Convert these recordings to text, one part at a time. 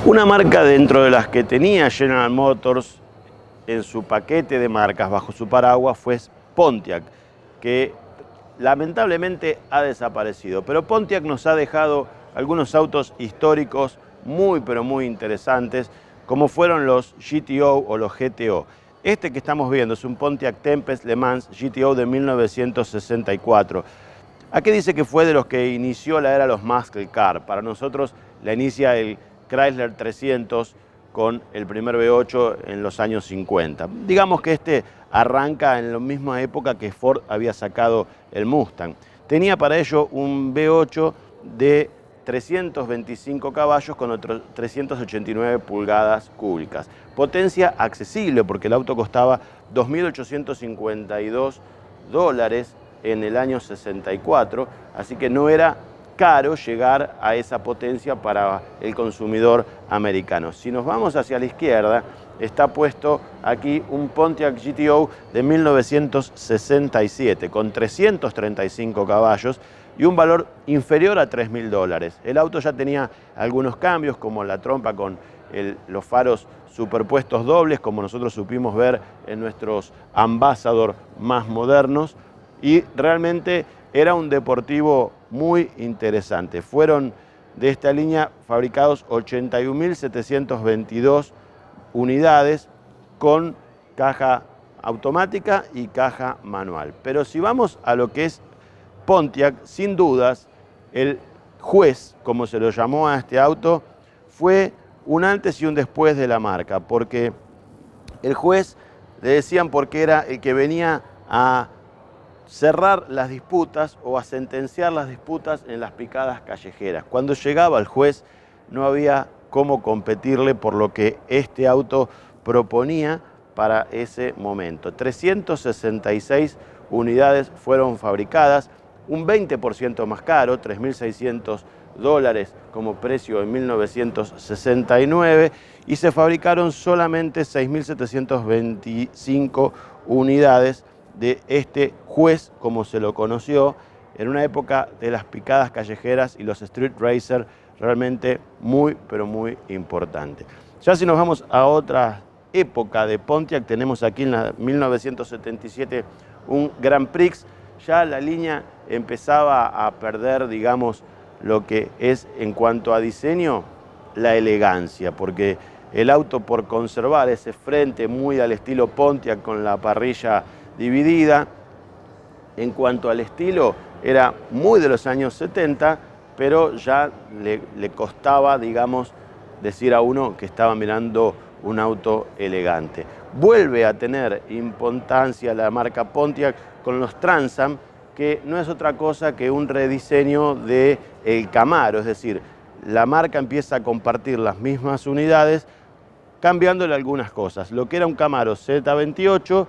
Una marca dentro de las que tenía General Motors en su paquete de marcas bajo su paraguas fue Pontiac, que lamentablemente ha desaparecido. Pero Pontiac nos ha dejado algunos autos históricos pero muy interesantes, como fueron los GTO o los GTO. Este que estamos viendo es un Pontiac Tempest Le Mans GTO de 1964. Aquí dice que fue de los que inició la era de los muscle car. Para nosotros la inicia el Chrysler 300 con el primer V8 en los años 50. Digamos que este arranca en la misma época que Ford había sacado el Mustang. Tenía para ello un V8 de 325 caballos con otros 389 pulgadas cúbicas. Potencia accesible porque el auto costaba $2.852 en el año 64, así que no era caro llegar a esa potencia para el consumidor americano. Si nos vamos hacia la izquierda, está puesto aquí un Pontiac GTO de 1967 con 335 caballos y un valor inferior a $3.000. El auto ya tenía algunos cambios, como la trompa con los faros superpuestos dobles, como nosotros supimos ver en nuestros Ambassador más modernos, y realmente era un deportivo muy interesante. Fueron de esta línea fabricados 81.722 unidades con caja automática y caja manual. Pero si vamos a lo que es Pontiac, sin dudas, el juez, como se lo llamó a este auto, fue un antes y un después de la marca, porque el juez le decían porque era el que venía a cerrar las disputas o a sentenciar las disputas en las picadas callejeras. Cuando llegaba el juez no había cómo competirle por lo que este auto proponía para ese momento. 366 unidades fueron fabricadas, un 20% más caro, $3.600 como precio en 1969, y se fabricaron solamente 6.725 unidades de este juez, como se lo conoció, en una época de las picadas callejeras y los street racers realmente pero muy importante. Ya si nos vamos a otra época de Pontiac, tenemos aquí en la 1977 un Grand Prix. Ya la línea empezaba a perder, digamos, lo que es en cuanto a diseño, la elegancia, porque el auto, por conservar ese frente muy al estilo Pontiac con la parrilla dividida, en cuanto al estilo era muy de los años 70, pero ya le costaba, digamos, decir a uno que estaba mirando un auto elegante. Vuelve a tener importancia la marca Pontiac con los Trans Am, que no es otra cosa que un rediseño del Camaro, es decir, la marca empieza a compartir las mismas unidades, cambiándole algunas cosas. Lo que era un Camaro Z28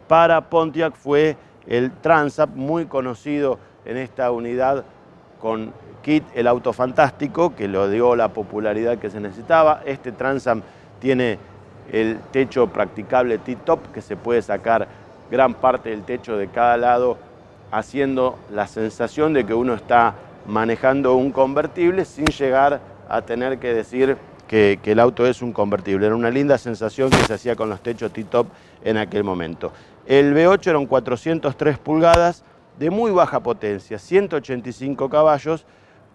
para Pontiac fue el Trans Am, muy conocido en esta unidad con kit el auto fantástico, que lo dio la popularidad que se necesitaba. Este Trans Am tiene el techo practicable T-top, que se puede sacar gran parte del techo de cada lado, haciendo la sensación de que uno está manejando un convertible sin llegar a tener que decir que el auto es un convertible. Era una linda sensación que se hacía con los techos T-top en aquel momento. El V8 eran 403 pulgadas de muy baja potencia, 185 caballos,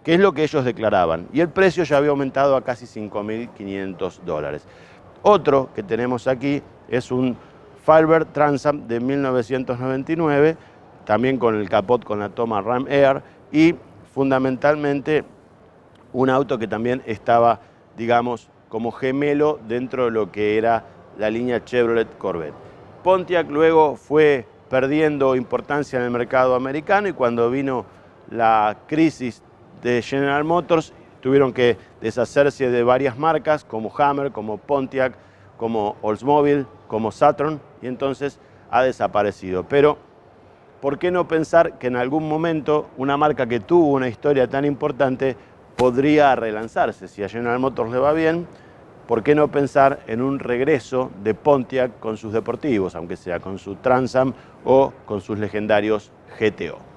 que es lo que ellos declaraban. Y el precio ya había aumentado a casi $5.500. Otro que tenemos aquí es un Firebird Trans Am de 1999, también con el capot con la toma Ram Air, y fundamentalmente un auto que también estaba, digamos, como gemelo dentro de lo que era la línea Chevrolet Corvette. Pontiac luego fue perdiendo importancia en el mercado americano, y cuando vino la crisis de General Motors tuvieron que deshacerse de varias marcas como Hammer, como Pontiac, como Oldsmobile, como Saturn, y entonces ha desaparecido. Pero ¿por qué no pensar que en algún momento una marca que tuvo una historia tan importante podría relanzarse? Si a General Motors le va bien, ¿por qué no pensar en un regreso de Pontiac con sus deportivos, aunque sea con su Trans Am o con sus legendarios GTO?